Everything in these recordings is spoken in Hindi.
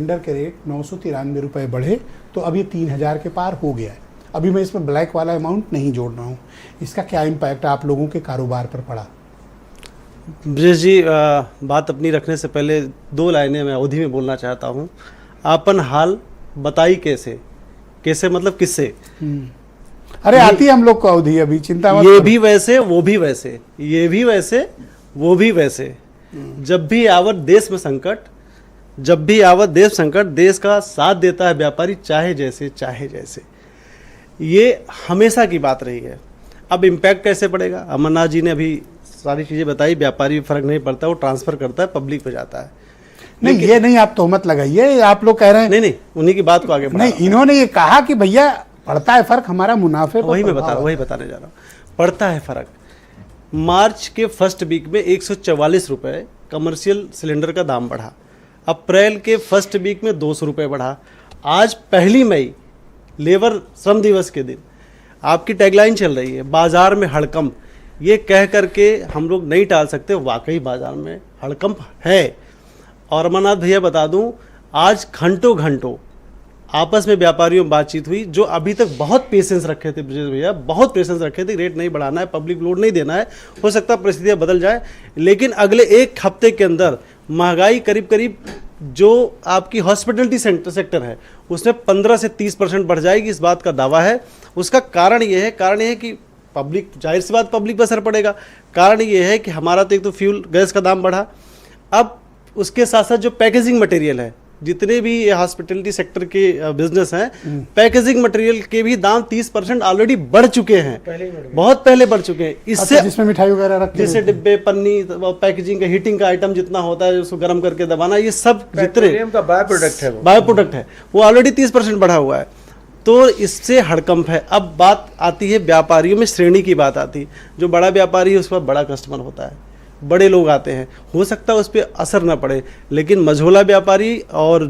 सिलेंडर के रेट 993 रुपये बढ़े तो अब ये 3000 के पार हो गया है। अभी मैं इसमें ब्लैक वाला अमाउंट नहीं जोड़ रहा हूँ। इसका क्या इम्पैक्ट आप लोगों के कारोबार पर पड़ा? ब्रजेश जी, बात अपनी रखने से पहले दो लाइनें मैं अवधि में बोलना चाहता हूँ। आपन हाल बताई कैसे, कैसे मतलब किससे? अरे आती है हम लोग को अवधि, अभी चिंता मत ये करो। भी वैसे वो भी वैसे, ये भी वैसे वो भी वैसे। जब भी आवत देश में संकट, जब भी आवत देश संकट, देश का साथ देता है व्यापारी, चाहे जैसे चाहे जैसे। ये हमेशा की बात रही है। अब इम्पैक्ट कैसे पड़ेगा? अमरनाथ जी ने अभी सारी चीज़ें बताई। व्यापारी फर्क नहीं पड़ता, वो ट्रांसफर करता है, पब्लिक पे जाता है। नहीं, ये नहीं आप तोहमत लगाइए। आप लोग कह रहे हैं नहीं, उन्हीं की बात को आगे बढ़ा नहीं, इन्होंने ये कहा कि भैया पड़ता है फर्क, हमारा मुनाफे पर वही मैं प्रभाव है। वही बताने जा रहा हूँ। पड़ता है फर्क। मार्च के फर्स्ट वीक में 144 रुपये कमर्शियल सिलेंडर का दाम बढ़ा। अप्रैल के फर्स्ट वीक में 200 रुपये बढ़ा। आज 1 मई लेबर श्रम दिवस के दिन आपकी टैगलाइन चल रही है, बाजार में हड़कंप। ये कह करके हम लोग नहीं टाल सकते, वाकई बाजार में हड़कंप है। और अमरनाथ भैया बता दूं, आज घंटों घंटों आपस में व्यापारियों में बातचीत हुई, जो अभी तक बहुत पेशेंस रखे थे ब्रजेश भैया, बहुत पेशेंस रखे थे, रेट नहीं बढ़ाना है, पब्लिक लोड नहीं देना है, हो सकता है परिस्थितियाँ बदल जाए, लेकिन अगले एक हफ्ते के अंदर महंगाई करीब करीब जो आपकी हॉस्पिटलिटी सेक्टर है उसमें 15 से 30% बढ़ जाएगी, इस बात का दावा है। उसका कारण ये है कि पब्लिक, जाहिर सी बात पब्लिक पर असर पड़ेगा। कारण ये है कि हमारा तो एक तो फ्यूल गैस का दाम बढ़ा, अब उसके साथ साथ जो पैकेजिंग मटेरियल है, जितने भी ये हॉस्पिटलिटी सेक्टर के बिजनेस हैं, पैकेजिंग मटेरियल के भी दाम 30% ऑलरेडी बढ़ चुके हैं, बहुत पहले बढ़ चुके हैं। इससे जिसमें मिठाई वगैरह रख के जैसे डिब्बे, पन्नी, पैकेजिंग का, हीटिंग का आइटम जितना होता है उसको गर्म करके दबाना, ये सब जितने का बाय प्रोडक्ट है वो ऑलरेडी 30% बढ़ा हुआ है। तो इससे हड़कंप है। अब बात आती है व्यापारियों में, श्रेणी की बात आती है। जो बड़ा व्यापारी है उसके बाद बड़ा कस्टमर होता है, बड़े लोग आते हैं, हो सकता है उस पर असर ना पड़े, लेकिन मझोला व्यापारी और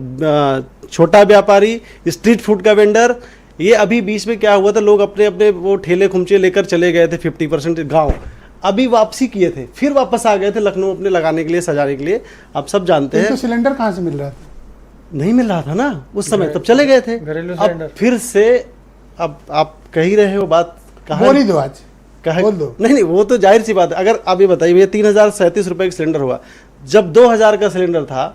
छोटा व्यापारी, स्ट्रीट फूड का वेंडर, ये अभी बीच में क्या हुआ था, लोग अपने अपने वो ठेले खुमचे लेकर चले गए थे 50% गांव, अभी वापसी किए थे, फिर वापस आ गए थे लखनऊ अपने लगाने के लिए, सजाने के लिए। आप सब जानते हैं तो सिलेंडर कहाँ से मिल रहा था? नहीं मिल रहा था ना उस समय, तब चले गए थे। अब फिर से, अब आप कह ही रहे हो बात, बोल ही दो आज, बोल दो। नहीं, वो तो जाहिर सी बात है। अगर आप ये बताइए, भैया 3037 रुपये का सिलेंडर हुआ, जब 2000 का सिलेंडर था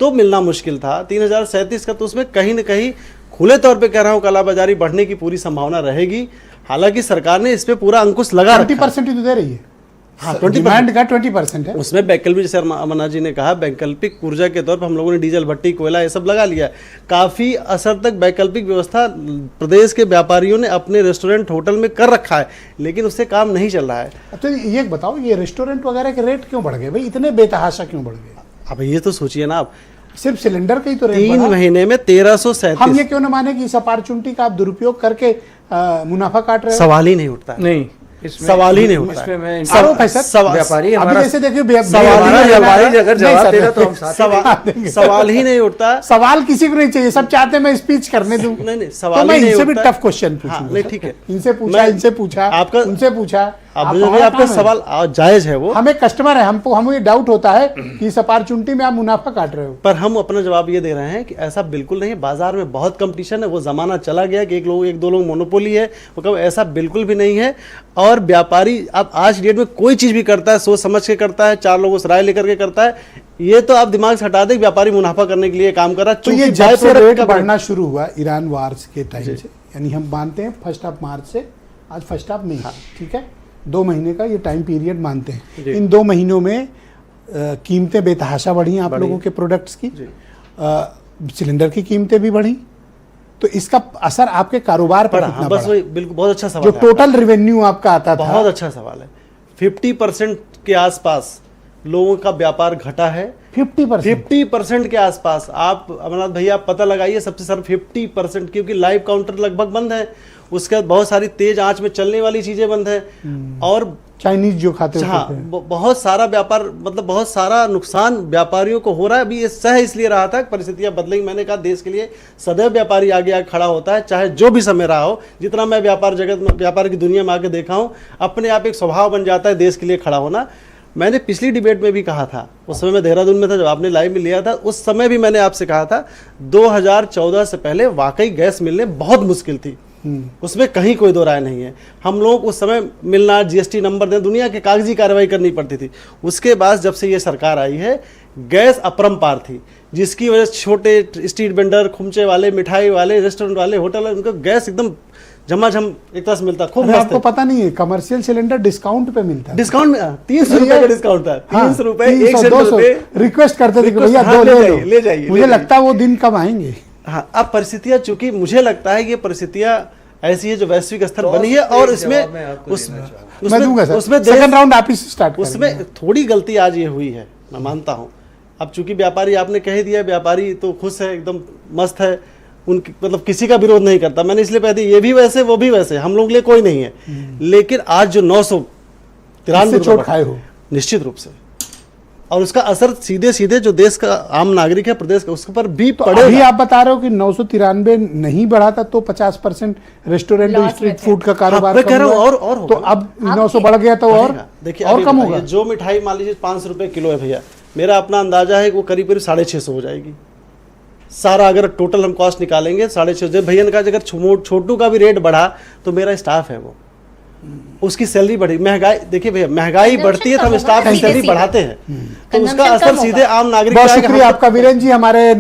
तो मिलना मुश्किल था। 3037 का तो उसमें कहीं ना कहीं, खुले तौर पे कह रहा हूँ, कालाबाजारी बढ़ने की पूरी संभावना रहेगी। हालांकि सरकार ने इस पे पूरा अंकुश लगा रखा है। 20% ही तो दे रही है। हाँ, 20% डिमांड का 20% है। उसमें वैकल्पिक, जैसे अमरनाथ जी ने कहा, वैकल्पिक ऊर्जा के तौर पर हम लोगों ने डीजल, भट्टी, कोयला ये सब लगा लिया है। काफ़ी असर तक वैकल्पिक व्यवस्था प्रदेश के व्यापारियों ने अपने रेस्टोरेंट, होटल में कर रखा है, लेकिन उससे काम नहीं चल रहा है। तो ये बताओ, ये रेस्टोरेंट वगैरह के रेट क्यों बढ़ गए भाई? इतने बेतहाशा क्यों बढ़ गए? अब ये तो सोचिए ना आप, सिर्फ सिलेंडर का ही तो रेट 3 बढ़ा। महीने में 1337। हम ये क्यों ना माने कि इस अपॉर्चुनिटी का आप दुरुपयोग करके मुनाफा काट रहे हो? सवाल ही नहीं उठता। नहीं, सवाल ही नहीं उठता। इसमें मैं आरोप है सर। व्यापारी अभी हमारा जैसे देखिए, व्यापारी अगर जवाब देगा तो हम सवाल ही नहीं उठता। सवाल किसी को नहीं चाहिए, सब चाहते हैं मैं स्पीच करने दूं। नहीं, सवाल तो मैं ही नहीं इनसे भी उठता। टफ क्वेश्चन पूछूंगा। नहीं, ठीक है, इनसे पूछा, आपका, उनसे पूछा। आपका सवाल जायज है। वो हमें कस्टमर है, हमको हमें डाउट होता है कि इस अपॉर्चुनिटी में आप मुनाफा काट रहे हो। पर हम अपना जवाब ये दे रहे हैं कि ऐसा बिल्कुल नहीं है। बाजार में बहुत कंपटीशन है, वो जमाना चला गया कि एक दो लोग मोनोपोली है, वो कब, ऐसा बिल्कुल भी नहीं है। और व्यापारी अब आज डेट में कोई चीज भी करता है, सोच समझ के करता है, 4 लोगों से राय लेकर के करता है। ये तो आप दिमाग से हटा दें, व्यापारी मुनाफा करने के लिए काम कर रहा है। तो ये जब से रेट बढ़ना शुरू हुआ ईरान वार्स के टाइम से, यानी हम मानते हैं 1 मार्च से, आज 1 मई, ठीक है, 2 महीने का ये टाइम पीरियड मानते हैं। इन 2 महीनों में कीमतें बेतहाशा बढ़ी आप लोगों के प्रोडक्ट्स की, सिलेंडर की कीमतें भी बढ़ी, तो इसका असर आपके कारोबार पर कितना बस वही, बिल्कुल, बहुत अच्छा सवाल जो टोटल रेवेन्यू आपका आता था? बहुत अच्छा सवाल है। 50% के आसपास लोगों का व्यापार घटा है। 50% के आसपास। आप अमरनाथ भैया आप पता लगाइए, सबसे सर 50%, क्योंकि लाइव काउंटर लगभग बंद है, उसके बाद बहुत सारी तेज आंच में चलने वाली चीजें बंद है, और चाइनीज जो खाते हैं। हाँ, बहुत सारा व्यापार, मतलब बहुत सारा नुकसान व्यापारियों को हो रहा है। अभी ये सह इसलिए रहा था, परिस्थितियां बदलेंगी। मैंने कहा देश के लिए सदैव व्यापारी आगे आगे खड़ा होता है, चाहे जो भी समय रहा हो। जितना मैं व्यापार जगत में, व्यापार की दुनिया में आके देखा हूँ, अपने आप एक स्वभाव बन जाता है देश के लिए खड़ा होना। मैंने पिछली डिबेट में भी कहा था, उस समय मैं देहरादून में था जब आपने लाइव में लिया था, उस समय भी मैंने आपसे कहा था 2014 से पहले वाकई गैस मिलने बहुत मुश्किल थी, उसमें कहीं कोई दो राय नहीं है। हम लोग उस समय मिलना, जीएसटी नंबर देना, दुनिया की कागजी कार्रवाई करनी पड़ती थी। उसके बाद जब से ये सरकार आई है, गैस अपरंपार थी, जिसकी वजह से छोटे स्ट्रीट वेंडर, खुमचे वाले, मिठाई वाले, रेस्टोरेंट वाले, होटल वाले, उनको गैस एकदम झमाझम एक तरह से मिलता, खूब मस्त आपको पता नहीं है कमर्शियल सिलेंडर डिस्काउंट पे मिलता है। डिस्काउंट में 300 रुपए का डिस्काउंट था, 300 रुपए, 1 200 रिक्वेस्ट करते थे कि भैया दो ले जाइए। मुझे लगता है वो दिन कब आएंगे। हाँ, अब परिस्थितियां, चूंकि मुझे लगता है ये परिस्थितियां ऐसी है जो वैश्विक स्तर बनी है, और इसमें सेकंड राउंड आप ही स्टार्ट, उसमें थोड़ी गलती आज ये हुई है, मैं मानता हूँ। अब चूंकि व्यापारी, आपने कह दिया, व्यापारी तो खुश है, एकदम मस्त है, उनकी मतलब किसी का विरोध नहीं करता। मैंने इसलिए कह दिया ये भी वैसे वो भी वैसे, हम लोग के लिए कोई नहीं है। लेकिन आज जो 993 चोट खाए हो निश्चित रूप से, और उसका असर सीधे सीधे जो देश का आम नागरिक है, प्रदेश का, उसके पर भी पड़ेगा। अभी आप बता रहे हो कि 993 नहीं बढ़ा था तो 50% रेस्टोरेंट और स्ट्रीट फूड का कारोबार कह रहा हूँ, और तो अब 900 बढ़ गया तो और देखिए और कम होगा। जो मिठाई मान लीजिए 500 रुपए किलो है भैया, मेरा अपना अंदाजा है कि वो करीब करीब 650 हो जाएगी। सारा अगर टोटल हम कॉस्ट निकालेंगे 650। भैया का अगर छोटू का भी रेट बढ़ा तो मेरा स्टाफ है वो, उसकी सैलरी बढ़ी। महंगाई देखिए भैया, महंगाई बढ़ती है तो हम स्टाफ की सैलरी बढ़ाते हैं, तो उसका असर सीधे आम नागरिक। बहुत शुक्रिया आपका वीरेंद्र जी, हमारे